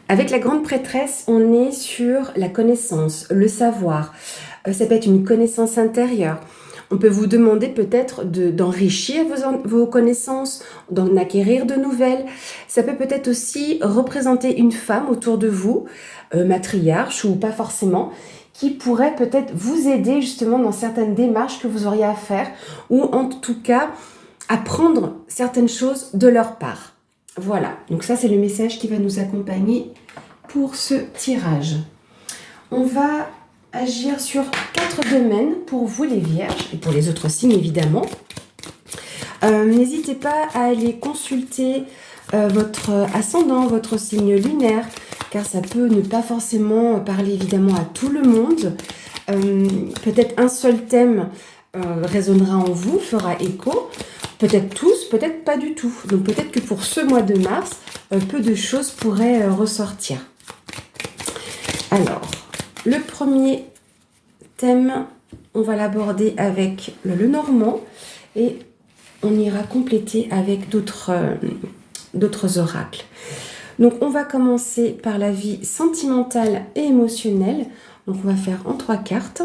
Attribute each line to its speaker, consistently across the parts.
Speaker 1: Avec la grande prêtresse, on est sur la connaissance, le savoir. Ça peut être une connaissance intérieure. On peut vous demander peut-être d'enrichir vos connaissances, d'en acquérir de nouvelles. Ça peut-être aussi représenter une femme autour de vous, matriarche ou pas forcément, qui pourrait peut-être vous aider justement dans certaines démarches que vous auriez à faire, ou en tout cas apprendre certaines choses de leur part. Voilà, donc ça c'est le message qui va nous accompagner pour ce tirage. On va agir sur 4 domaines pour vous les vierges et pour les autres signes évidemment. N'hésitez pas à aller consulter votre ascendant, votre signe lunaire, car ça peut ne pas forcément parler évidemment à tout le monde. Peut-être un seul thème résonnera en vous, fera écho. Peut-être tous, peut-être pas du tout. Donc peut-être que pour ce mois de mars, peu de choses pourraient ressortir. Alors, le premier thème, on va l'aborder avec le Lenormand et on ira compléter avec d'autres oracles. Donc on va commencer par la vie sentimentale et émotionnelle. Donc on va faire en 3 cartes.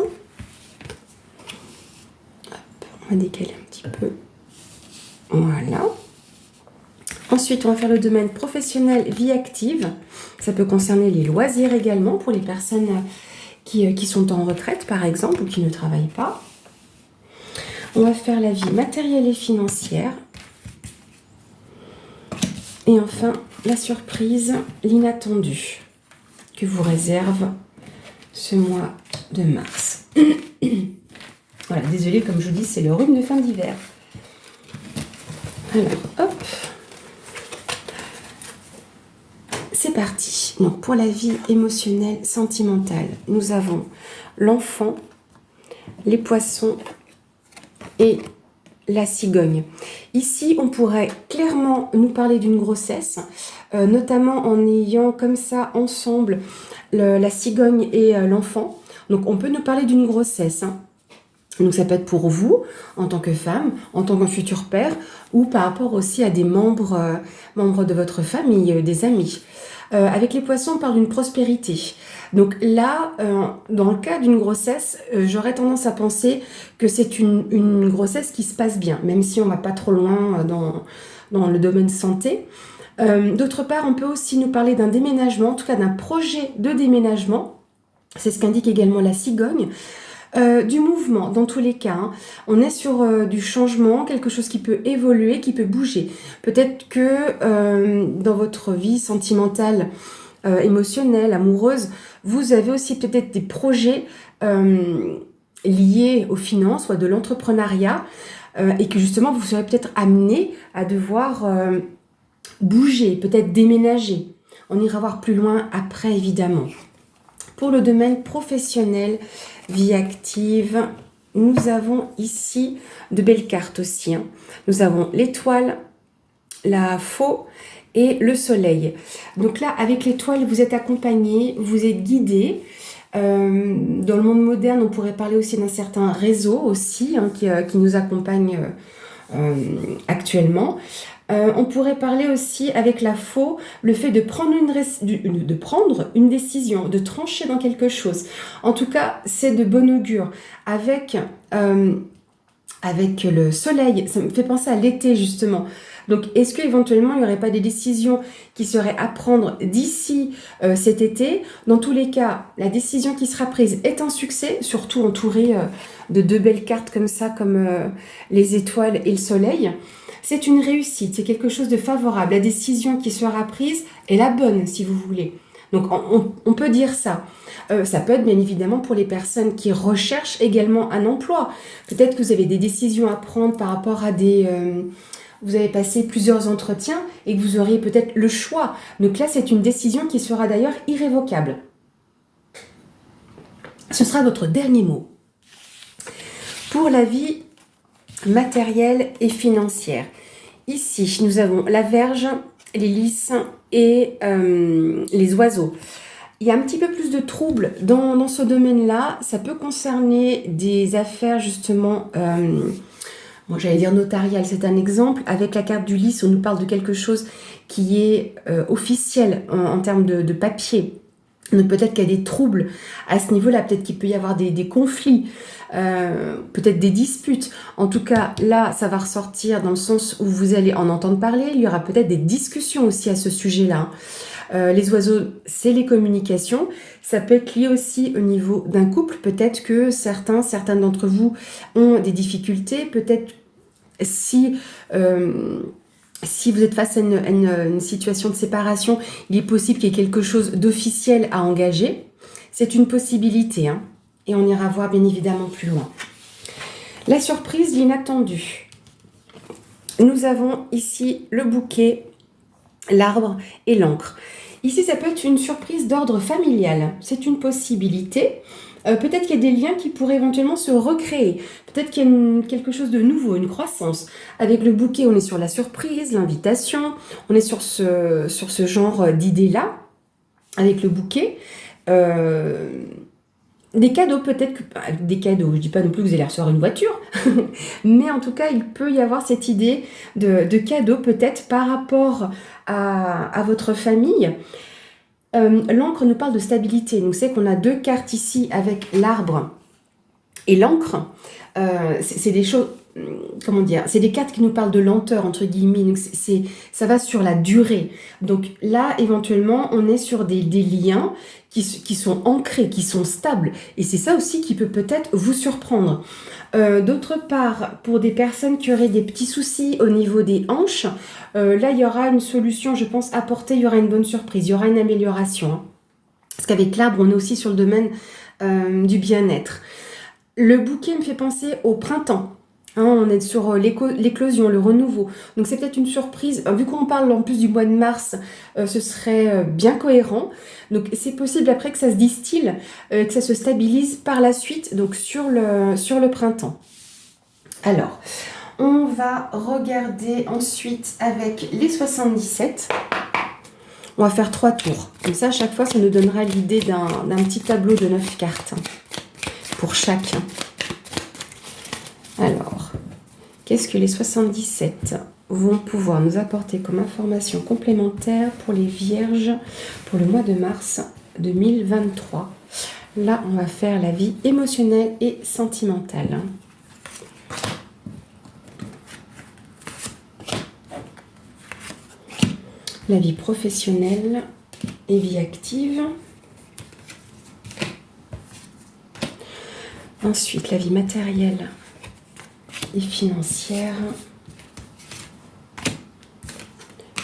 Speaker 1: Hop, on va décaler un petit peu. Voilà. Ensuite, on va faire le domaine professionnel, vie active. Ça peut concerner les loisirs également pour les personnes qui sont en retraite, par exemple, ou qui ne travaillent pas. On va faire la vie matérielle et financière. Et enfin, la surprise, l'inattendu, que vous réserve ce mois de mars. Voilà, désolée, comme je vous dis, c'est le rhume de fin d'hiver. Alors, hop. C'est parti. Donc, pour la vie émotionnelle, sentimentale, nous avons l'enfant, les poissons et la cigogne. Ici, on pourrait clairement nous parler d'une grossesse, notamment en ayant comme ça ensemble la cigogne et l'enfant. Donc, on peut nous parler d'une grossesse. Donc, ça peut être pour vous, en tant que femme, en tant que futur père, ou par rapport aussi à des membres de votre famille, des amis. Avec les poissons, on parle d'une prospérité. Donc là, dans le cas d'une grossesse, j'aurais tendance à penser que c'est une grossesse qui se passe bien, même si on ne va pas trop loin dans le domaine santé. D'autre part, on peut aussi nous parler d'un déménagement, en tout cas d'un projet de déménagement. C'est ce qu'indique également la cigogne. Du mouvement, dans tous les cas. Hein. On est sur du changement, quelque chose qui peut évoluer, qui peut bouger. Peut-être que dans votre vie sentimentale, émotionnelle, amoureuse, vous avez aussi peut-être des projets liés aux finances ou à de l'entrepreneuriat et que justement vous serez peut-être amené à devoir bouger, peut-être déménager. On ira voir plus loin après évidemment. Pour le domaine professionnel, vie active, nous avons ici de belles cartes aussi. Hein. Nous avons l'étoile, la faux et le soleil. Donc là, avec l'étoile, vous êtes accompagné, vous êtes guidé. Dans le monde moderne, on pourrait parler aussi d'un certain réseau aussi hein, qui nous accompagne actuellement. On pourrait parler aussi avec la faux, le fait de prendre une décision, de trancher dans quelque chose. En tout cas, c'est de bon augure. Avec le soleil, ça me fait penser à l'été justement. Donc, est-ce qu'éventuellement, il n'y aurait pas des décisions qui seraient à prendre d'ici cet été? Dans tous les cas, la décision qui sera prise est un succès, surtout entourée de 2 belles cartes comme ça, comme les étoiles et le soleil. C'est une réussite, c'est quelque chose de favorable. La décision qui sera prise est la bonne, si vous voulez. Donc, on peut dire ça. Ça peut être bien évidemment pour les personnes qui recherchent également un emploi. Peut-être que vous avez des décisions à prendre par rapport à vous avez passé plusieurs entretiens et que vous auriez peut-être le choix. Donc là, c'est une décision qui sera d'ailleurs irrévocable. Ce sera votre dernier mot. Pour la vie matérielle et financière. Ici, nous avons la Vierge, les lys et les oiseaux. Il y a un petit peu plus de troubles dans ce domaine-là. Ça peut concerner des affaires justement moi j'allais dire notarial, c'est un exemple. Avec la carte du lys, on nous parle de quelque chose qui est officiel en termes de papier. Donc peut-être qu'il y a des troubles à ce niveau-là, peut-être qu'il peut y avoir des conflits, peut-être des disputes. En tout cas, là, ça va ressortir dans le sens où vous allez en entendre parler. Il y aura peut-être des discussions aussi à ce sujet-là. Les oiseaux, c'est les communications. Ça peut être lié aussi au niveau d'un couple. Peut-être que certaines d'entre vous ont des difficultés. Peut-être si vous êtes face à une situation de séparation, il est possible qu'il y ait quelque chose d'officiel à engager. C'est une possibilité, hein, et on ira voir bien évidemment plus loin. La surprise, l'inattendu. Nous avons ici le bouquet, l'arbre et l'encre. Ici, ça peut être une surprise d'ordre familial. C'est une possibilité. Peut-être qu'il y a des liens qui pourraient éventuellement se recréer. Peut-être qu'il y a quelque chose de nouveau, une croissance. Avec le bouquet, on est sur la surprise, l'invitation. On est sur ce genre d'idées-là. Avec le bouquet. Des cadeaux, peut-être que... Des cadeaux, je ne dis pas non plus que vous allez recevoir une voiture. Mais en tout cas, il peut y avoir cette idée de cadeaux, peut-être par rapport à votre famille. L'encre nous parle de stabilité. Nous savons qu'on a deux cartes ici avec l'arbre et l'encre. C'est des choses, comment dire, c'est des cartes qui nous parlent de lenteur, entre guillemets. Donc ça va sur la durée. Donc là, éventuellement, on est sur des liens qui sont ancrés, qui sont stables. Et c'est ça aussi qui peut peut-être vous surprendre. D'autre part, pour des personnes qui auraient des petits soucis au niveau des hanches, là, il y aura une solution, je pense, apportée, il y aura une bonne surprise, il y aura une amélioration. Hein. Parce qu'avec l'arbre, on est aussi sur le domaine du bien-être. Le bouquet me fait penser au printemps. Hein, on est sur l'éclosion, le renouveau. Donc c'est peut-être une surprise. Vu qu'on parle en plus du mois de mars, ce serait bien cohérent. Donc c'est possible après que ça se distille, que ça se stabilise par la suite, donc sur le printemps. Alors, on va regarder ensuite avec les 77. On va faire 3 tours. Comme ça, à chaque fois, ça nous donnera l'idée d'un petit tableau de 9 cartes pour chacun. Alors, qu'est-ce que les 77 vont pouvoir nous apporter comme information complémentaire pour les vierges pour le mois de mars 2023? Là, on va faire la vie émotionnelle et sentimentale. La vie professionnelle et vie active. Ensuite, la vie matérielle et financière.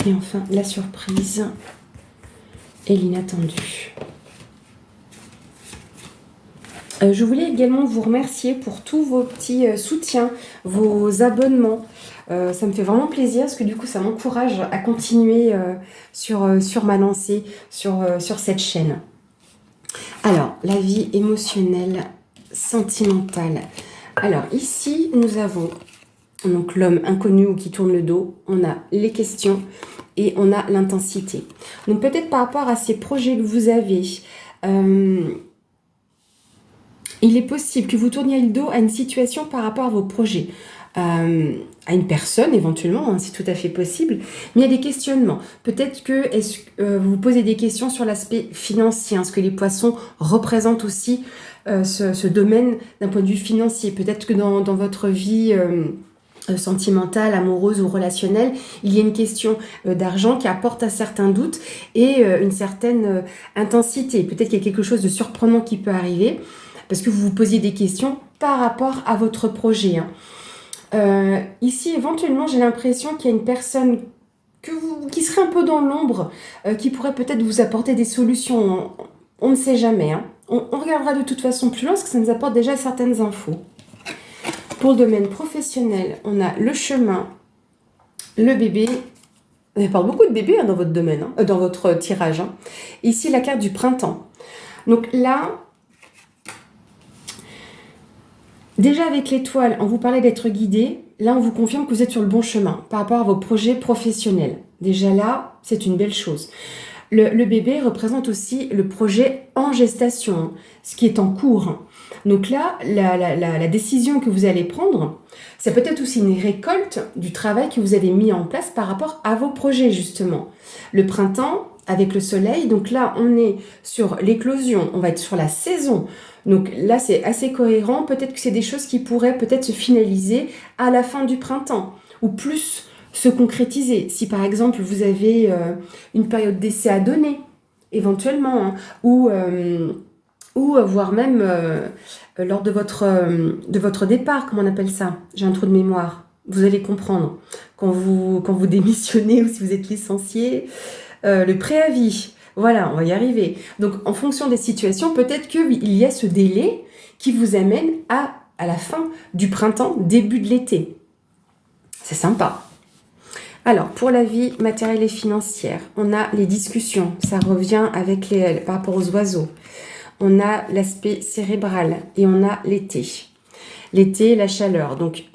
Speaker 1: Et enfin, la surprise et l'inattendu. Je voulais également vous remercier pour tous vos petits soutiens, vos abonnements. Ça me fait vraiment plaisir parce que du coup, ça m'encourage à continuer sur ma lancée, sur cette chaîne. Alors, la vie émotionnelle, sentimentale. Alors, ici, nous avons donc l'homme inconnu ou qui tourne le dos. On a les questions et on a l'intensité. Donc, peut-être par rapport à ces projets que vous avez... il est possible que vous tourniez le dos à une situation par rapport à vos projets, à une personne éventuellement, hein, c'est tout à fait possible, mais il y a des questionnements. Peut-être que vous vous posez des questions sur l'aspect financier, hein, ce que les poissons représentent aussi ce domaine d'un point de vue financier. Peut-être que dans votre vie sentimentale, amoureuse ou relationnelle, il y a une question d'argent qui apporte un certain doute et une certaine intensité. Peut-être qu'il y a quelque chose de surprenant qui peut arriver, parce que vous vous posiez des questions par rapport à votre projet. Hein. Ici, éventuellement, j'ai l'impression qu'il y a une personne qui serait un peu dans l'ombre, qui pourrait peut-être vous apporter des solutions. On ne sait jamais. Hein. On regardera de toute façon plus loin, parce que ça nous apporte déjà certaines infos. Pour le domaine professionnel, on a le chemin, le bébé. On parle beaucoup de bébés dans votre domaine, hein, dans votre tirage. Hein. Ici, la carte du printemps. Donc là... Déjà avec l'étoile, on vous parlait d'être guidé. Là, on vous confirme que vous êtes sur le bon chemin par rapport à vos projets professionnels. Déjà là, c'est une belle chose. Le bébé représente aussi le projet en gestation, hein, ce qui est en cours. Hein. Donc là, la décision que vous allez prendre, c'est peut-être aussi une récolte du travail que vous avez mis en place par rapport à vos projets, justement. Le printemps, avec le soleil, donc là, on est sur l'éclosion, on va être sur la saison. Donc là, c'est assez cohérent. Peut-être que c'est des choses qui pourraient peut-être se finaliser à la fin du printemps, ou plus se concrétiser. Si par exemple, vous avez une période d'essai à donner, éventuellement, hein, ou voire même lors de votre départ, comment on appelle ça? J'ai un trou de mémoire. Vous allez comprendre. Quand vous démissionnez ou si vous êtes licencié, le préavis. Voilà, on va y arriver. Donc, en fonction des situations, peut-être qu'il y a ce délai qui vous amène à la fin du printemps, début de l'été. C'est sympa. Alors, pour la vie matérielle et financière, on a les discussions. Ça revient avec par rapport aux oiseaux. On a l'aspect cérébral et on a l'été. L'été, la chaleur. Donc,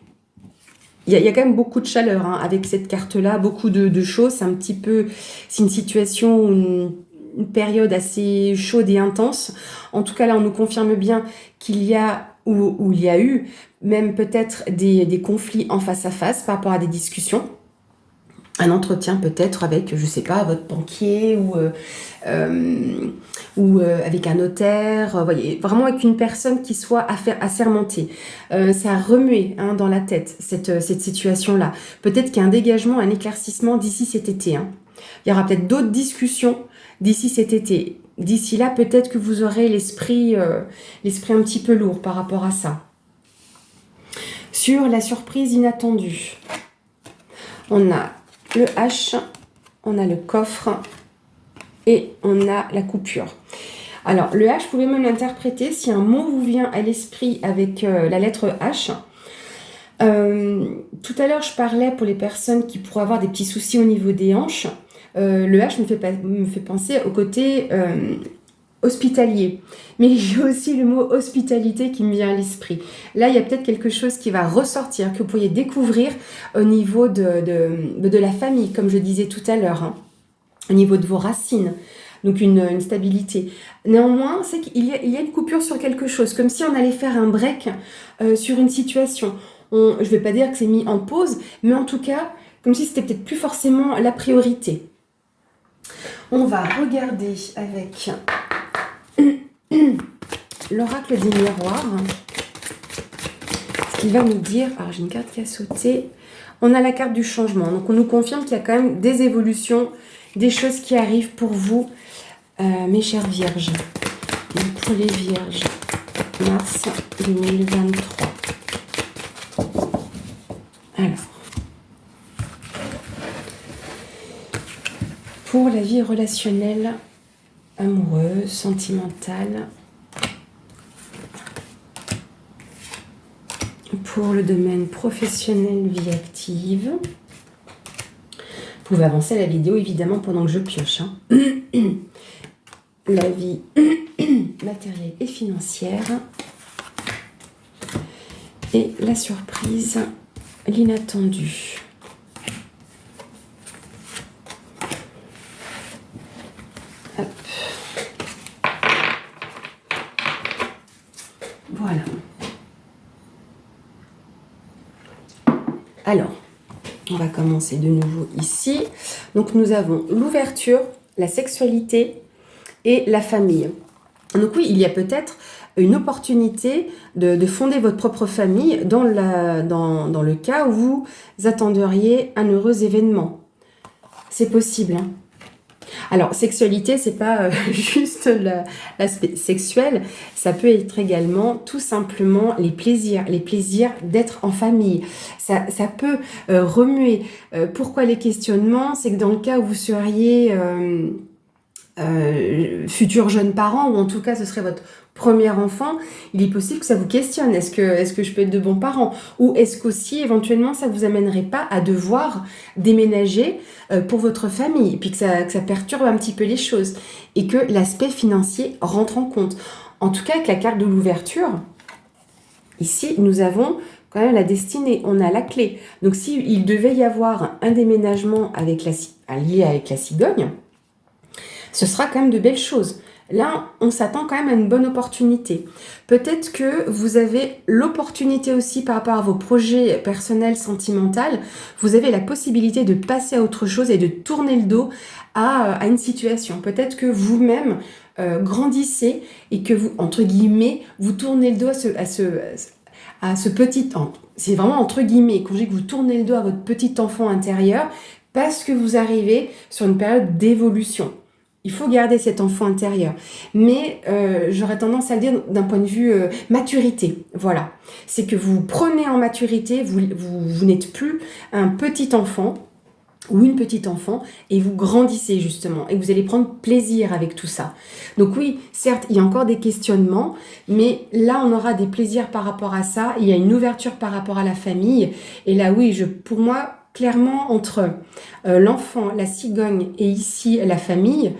Speaker 1: il y a quand même beaucoup de chaleur hein, avec cette carte-là, beaucoup de choses. C'est une situation, une période assez chaude et intense. En tout cas, là, on nous confirme bien qu'il y a, ou il y a eu, même peut-être des conflits en face à face par rapport à des discussions. Un entretien peut-être avec, je sais pas, votre banquier ou avec un notaire, voyez, vraiment avec une personne qui soit assermentée. Ça a remué hein, dans la tête, cette situation-là. Peut-être qu'il y a un dégagement, un éclaircissement d'ici cet été. Hein. Il y aura peut-être d'autres discussions d'ici cet été. D'ici là, peut-être que vous aurez l'esprit un petit peu lourd par rapport à ça. Sur la surprise inattendue, on a le H, on a le coffre et on a la coupure. Alors, le H, vous pouvez même l'interpréter si un mot vous vient à l'esprit avec la lettre H. Tout à l'heure, je parlais pour les personnes qui pourraient avoir des petits soucis au niveau des hanches. Le H me fait penser au côté hospitalier. Mais j'ai aussi le mot hospitalité qui me vient à l'esprit. Là, il y a peut-être quelque chose qui va ressortir, que vous pourriez découvrir au niveau de la famille, comme je disais tout à l'heure, hein, au niveau de vos racines. Donc une stabilité. Néanmoins, c'est qu'il y a une coupure sur quelque chose, comme si on allait faire un break sur une situation. Je ne vais pas dire que c'est mis en pause, mais en tout cas, comme si c'était peut-être plus forcément la priorité. On va regarder avec l'oracle des miroirs. Ce qu'il va nous dire, alors j'ai une carte qui a sauté. On a la carte du changement. Donc on nous confirme qu'il y a quand même des évolutions, des choses qui arrivent pour vous, mes chères vierges. Donc pour les vierges, mars 2023. Alors, pour la vie relationnelle, amoureuse, sentimentale, pour le domaine professionnel, vie active. Vous pouvez avancer la vidéo évidemment pendant que je pioche. Hein. La vie matérielle et financière. Et la surprise, l'inattendu. Hop. Voilà. Alors, on va commencer de nouveau ici. Donc, nous avons l'ouverture, la sexualité et la famille. Donc oui, il y a peut-être une opportunité de fonder votre propre famille dans le cas où vous attendriez un heureux événement. C'est possible. Hein. Alors, sexualité, c'est pas juste l'aspect sexuel, ça peut être également tout simplement les plaisirs d'être en famille. Ça peut remuer. Pourquoi les questionnements? C'est que dans le cas où vous seriez futur jeune parent, ou en tout cas ce serait votre premier enfant, il est possible que ça vous questionne. Est-ce que je peux être de bons parents? Ou est-ce qu'aussi, éventuellement, ça ne vous amènerait pas à devoir déménager pour votre famille, et puis que ça perturbe un petit peu les choses, et que l'aspect financier rentre en compte. En tout cas, avec la carte de l'ouverture, ici, nous avons quand même la destinée, on a la clé. Donc, s'il devait y avoir un déménagement lié avec la cigogne, Ce sera quand même de belles choses. Là, on s'attend quand même à une bonne opportunité. Peut-être que vous avez l'opportunité aussi par rapport à vos projets personnels, sentimentaux, vous avez la possibilité de passer à autre chose et de tourner le dos à une situation. Peut-être que vous-même grandissez et que vous, entre guillemets, vous tournez le dos à ce petit... C'est vraiment entre guillemets, quand je dis que vous tournez le dos à votre petit enfant intérieur, parce que vous arrivez sur une période d'évolution. Il faut garder cet enfant intérieur. Mais j'aurais tendance à le dire d'un point de vue maturité. Voilà. C'est que vous prenez en maturité, vous n'êtes plus un petit enfant ou une petite enfant et vous grandissez justement et vous allez prendre plaisir avec tout ça. Donc oui, certes, il y a encore des questionnements, mais là, on aura des plaisirs par rapport à ça. Il y a une ouverture par rapport à la famille. Et là, oui, pour moi, clairement, entre l'enfant, la cigogne et ici, la famille,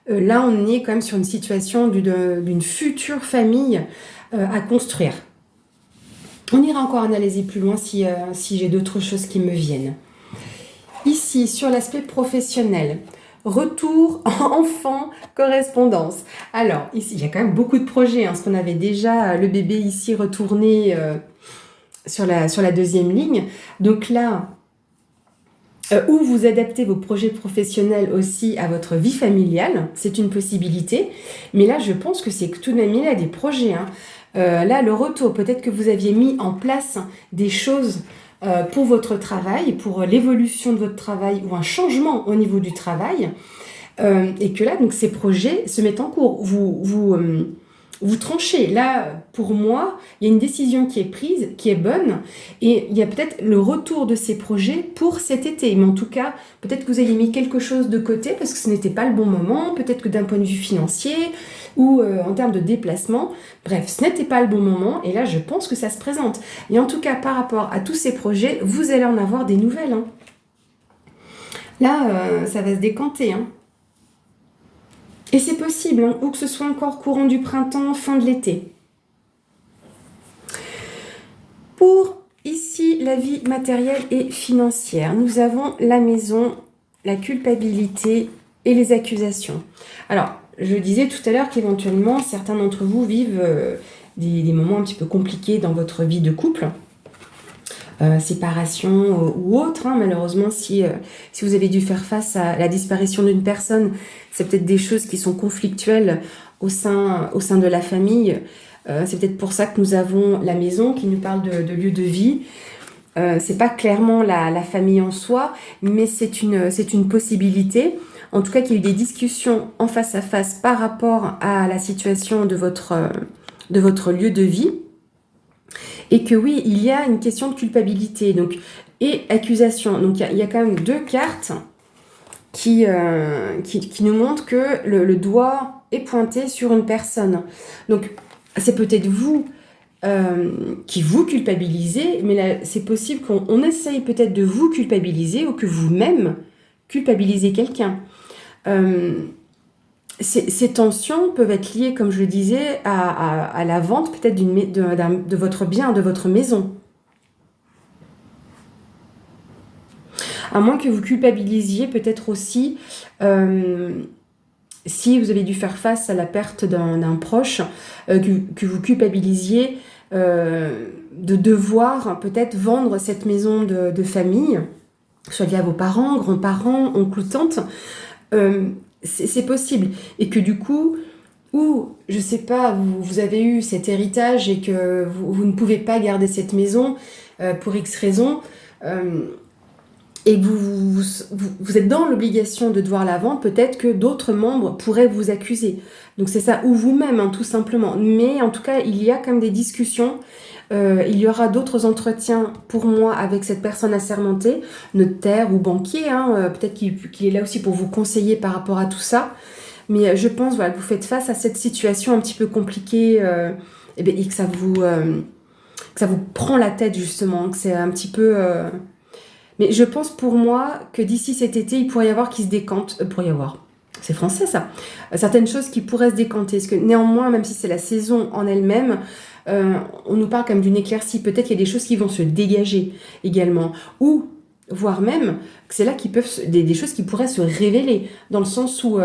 Speaker 1: là, on est quand même sur une situation d'une future famille à construire. On ira encore analyser plus loin si j'ai d'autres choses qui me viennent. Ici, sur l'aspect professionnel, retour enfant correspondance. Alors, ici, il y a quand même beaucoup de projets, parce qu'on avait déjà le bébé ici retourné sur la deuxième ligne. Donc là, où vous adaptez vos projets professionnels aussi à votre vie familiale, c'est une possibilité. Mais là, je pense que c'est que tout de même, il y a des projets. Là, le retour, peut-être que vous aviez mis en place des choses pour votre travail, pour l'évolution de votre travail ou un changement au niveau du travail, et que là, donc, ces projets se mettent en cours. Vous tranchez. Là, pour moi, il y a une décision qui est prise, qui est bonne, et il y a peut-être le retour de ces projets pour cet été. Mais en tout cas, peut-être que vous avez mis quelque chose de côté parce que ce n'était pas le bon moment, peut-être que d'un point de vue financier ou en termes de déplacement. Bref, ce n'était pas le bon moment, et là, je pense que ça se présente. Et en tout cas, par rapport à tous ces projets, vous allez en avoir des nouvelles. Là, ça va se décanter. Et c'est possible, ou que ce soit encore courant du printemps, fin de l'été. Pour ici, la vie matérielle et financière, nous avons la maison, la culpabilité et les accusations. Alors, je disais tout à l'heure qu'éventuellement, certains d'entre vous vivent des moments un petit peu compliqués dans votre vie de couple. Séparation ou autre, malheureusement, si vous avez dû faire face à la disparition d'une personne, c'est peut-être des choses qui sont conflictuelles au sein de la famille. C'est peut-être pour ça que nous avons la maison qui nous parle de lieu de vie. C'est pas clairement la famille en soi, mais c'est une possibilité. En tout cas, qu'il y ait eu des discussions en face à face par rapport à la situation de votre lieu de vie. Et que oui, il y a une question de culpabilité et accusation. Donc il y a quand même deux cartes qui nous montrent que le doigt est pointé sur une personne. Donc c'est peut-être vous qui vous culpabilisez, mais là c'est possible qu'on essaye peut-être de vous culpabiliser ou que vous-même culpabilisez quelqu'un. Ces tensions peuvent être liées, comme je le disais, à la vente peut-être de votre bien, de votre maison. À moins que vous culpabilisiez peut-être aussi, si vous avez dû faire face à la perte d'un proche, que vous culpabilisiez de devoir peut-être vendre cette maison de famille, soit liée à vos parents, grands-parents, oncles ou tantes. C'est possible. Et que du coup, ou, je sais pas, vous avez eu cet héritage et que vous ne pouvez pas garder cette maison pour X raisons, et que vous êtes dans l'obligation de devoir la vendre, peut-être que d'autres membres pourraient vous accuser. Donc c'est ça, ou vous-même, tout simplement. Mais en tout cas, il y a quand même des discussions. Il y aura d'autres entretiens pour moi avec cette personne assermentée, notaire ou banquier, peut-être qu'il est là aussi pour vous conseiller par rapport à tout ça. Mais je pense que vous faites face à cette situation un petit peu compliquée et que ça vous prend la tête justement, que c'est un petit peu... Mais je pense pour moi que d'ici cet été, il pourrait y avoir qui se décante. C'est français ça. Certaines choses qui pourraient se décanter. Parce que néanmoins, même si c'est la saison en elle-même, on nous parle quand même d'une éclaircie. Peut-être qu'il y a des choses qui vont se dégager également. Ou, voire même, que c'est là des choses qui pourraient se révéler. Dans le sens où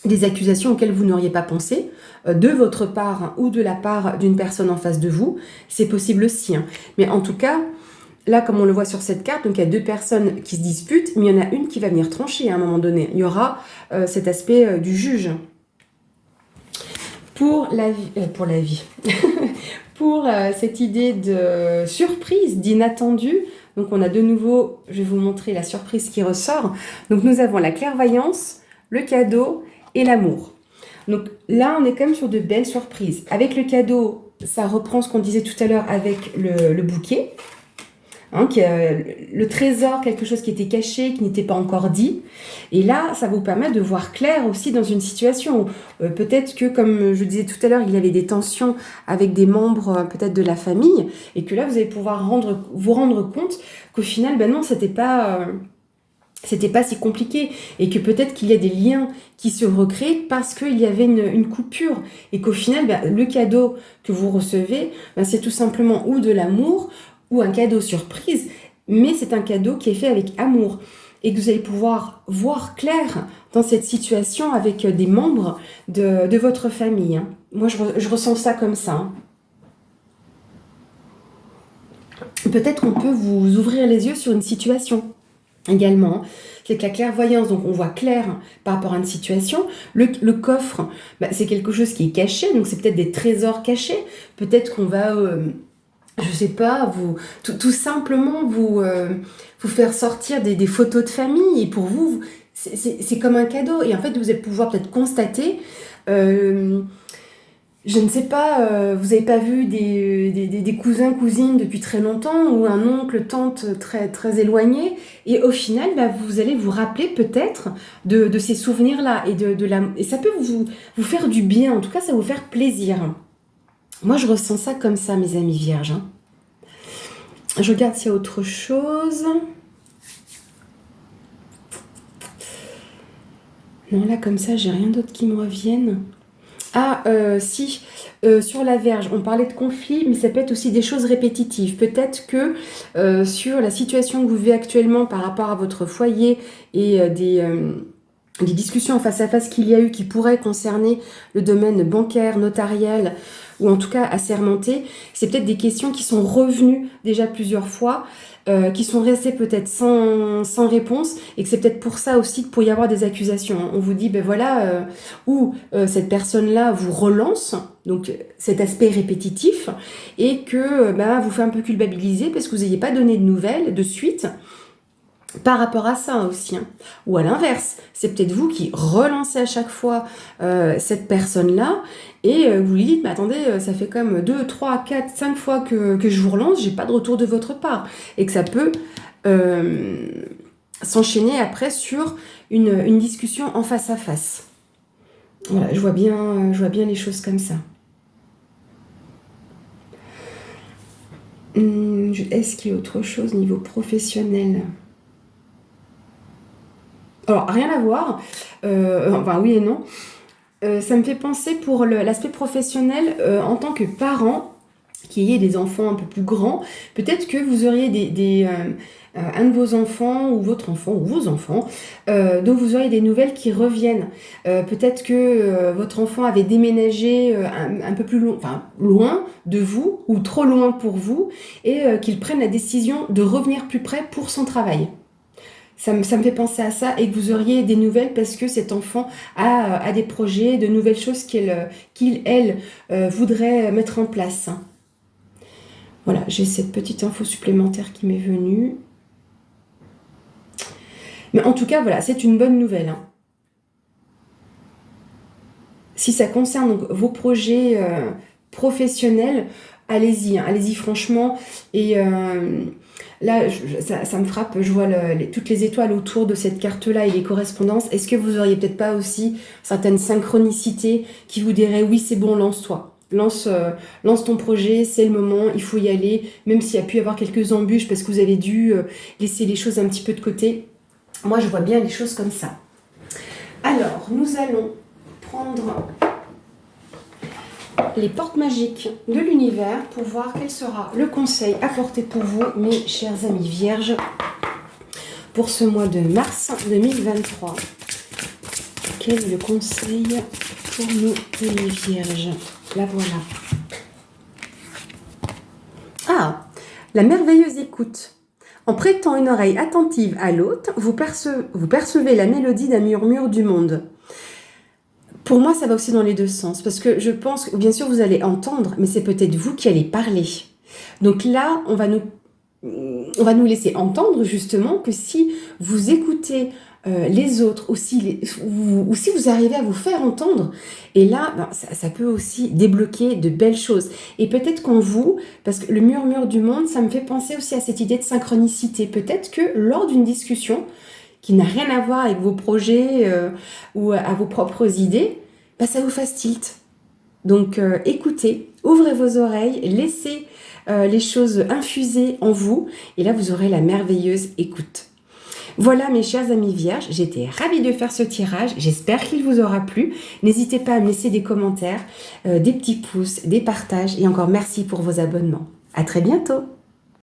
Speaker 1: des accusations auxquelles vous n'auriez pas pensé, de votre part hein, ou de la part d'une personne en face de vous. C'est possible aussi. Hein. Mais en tout cas, là, comme on le voit sur cette carte, donc il y a deux personnes qui se disputent, mais il y en a une qui va venir trancher à un moment donné. Il y aura cet aspect du juge. Pour la vie, pour cette idée de surprise, d'inattendu, donc on a de nouveau, je vais vous montrer la surprise qui ressort. Donc nous avons la clairvoyance, le cadeau et l'amour. Donc là, on est quand même sur de belles surprises. Avec le cadeau, ça reprend ce qu'on disait tout à l'heure avec le bouquet. Hein, le trésor, quelque chose qui était caché, qui n'était pas encore dit. Et là, ça vous permet de voir clair aussi dans une situation. Peut-être que, comme je disais tout à l'heure, il y avait des tensions avec des membres peut-être de la famille, et que là, vous allez pouvoir vous rendre compte qu'au final, ben non, c'était pas si compliqué, et que peut-être qu'il y a des liens qui se recréent parce qu'il y avait une coupure, et qu'au final, ben, le cadeau que vous recevez, ben, c'est tout simplement ou de l'amour, ou un cadeau surprise, mais c'est un cadeau qui est fait avec amour et que vous allez pouvoir voir clair dans cette situation avec des membres de votre famille. Hein. Moi, je ressens ça comme ça. Hein. Peut-être qu'on peut vous ouvrir les yeux sur une situation également. C'est que la clairvoyance, donc on voit clair par rapport à une situation. Le coffre, bah, c'est quelque chose qui est caché, donc c'est peut-être des trésors cachés. Peut-être qu'on va... je sais pas, tout simplement vous faire sortir des photos de famille, et pour vous, c'est comme un cadeau. Et en fait, vous allez pouvoir peut-être constater, je ne sais pas, vous n'avez pas vu des cousins, cousines depuis très longtemps, ou un oncle, tante très, très éloigné, et au final, bah, vous allez vous rappeler peut-être de ces souvenirs-là, et ça peut vous faire du bien, en tout cas, ça va vous faire plaisir. Moi, je ressens ça comme ça, mes amis vierges. Hein. Je regarde s'il y a autre chose. Non, là, comme ça, j'ai rien d'autre qui me revienne. Ah, si, sur la Vierge, on parlait de conflit, mais ça peut être aussi des choses répétitives. Peut-être que sur la situation que vous vivez actuellement par rapport à votre foyer et des discussions en face à face qu'il y a eu qui pourraient concerner le domaine bancaire, notarial, ou en tout cas assermenté, c'est peut-être des questions qui sont revenues déjà plusieurs fois, qui sont restées peut-être sans réponse, et que c'est peut-être pour ça aussi qu'il pourrait y avoir des accusations. On vous dit, ben voilà, cette personne-là vous relance, donc cet aspect répétitif, et que vous fait un peu culpabiliser parce que vous n'ayez pas donné de nouvelles de suite, par rapport à ça aussi. Hein. Ou à l'inverse, c'est peut-être vous qui relancez à chaque fois cette personne-là et vous lui dites, mais attendez, ça fait comme 2, 3, 4, 5 fois que je vous relance, j'ai pas de retour de votre part. Et que ça peut s'enchaîner après sur une discussion en face à face. Voilà, je vois bien les choses comme ça. Est-ce qu'il y a autre chose au niveau professionnel ? Alors, rien à voir, enfin oui et non. Ça me fait penser pour l'aspect professionnel, en tant que parent, qui ayez des enfants un peu plus grands, peut-être que vous auriez un de vos enfants, ou votre enfant, ou vos enfants, dont vous auriez des nouvelles qui reviennent. Peut-être que votre enfant avait déménagé un peu plus loin de vous, ou trop loin pour vous, et qu'il prenne la décision de revenir plus près pour son travail. Ça me fait penser à ça, et que vous auriez des nouvelles parce que cet enfant a des projets, de nouvelles choses qu'il voudrait mettre en place. Voilà, j'ai cette petite info supplémentaire qui m'est venue. Mais en tout cas, voilà, c'est une bonne nouvelle. Hein. Si ça concerne donc vos projets professionnels, allez-y, hein, allez-y franchement. Et là, ça me frappe, je vois toutes les étoiles autour de cette carte-là et les correspondances. Est-ce que vous auriez peut-être pas aussi certaines synchronicités qui vous diraient, oui, c'est bon, lance-toi. Lance ton projet, c'est le moment, il faut y aller, même s'il y a pu y avoir quelques embûches parce que vous avez dû laisser les choses un petit peu de côté. Moi, je vois bien les choses comme ça. Alors, nous allons prendre les portes magiques de l'univers pour voir quel sera le conseil apporté pour vous, mes chers amis vierges, pour ce mois de mars 2023. quel est le conseil pour nous et les vierges? La voilà. Ah, la merveilleuse écoute. En prêtant une oreille attentive à l'autre, vous percevez la mélodie d'un murmure du monde. Pour moi, ça va aussi dans les deux sens, parce que je pense que, bien sûr, vous allez entendre, mais c'est peut-être vous qui allez parler. Donc là, on va nous laisser entendre justement que si vous écoutez les autres, ou si vous arrivez à vous faire entendre, et là, ben, ça peut aussi débloquer de belles choses. Et peut-être qu'en vous, parce que le murmure du monde, ça me fait penser aussi à cette idée de synchronicité. Peut-être que lors d'une discussion qui n'a rien à voir avec vos projets ou à vos propres idées, ben, ça vous fasse tilt. Donc écoutez, ouvrez vos oreilles, laissez les choses infuser en vous, et là vous aurez la merveilleuse écoute. Voilà mes chers amis vierges, j'étais ravie de faire ce tirage, j'espère qu'il vous aura plu. N'hésitez pas à me laisser des commentaires, des petits pouces, des partages, et encore merci pour vos abonnements. À très bientôt.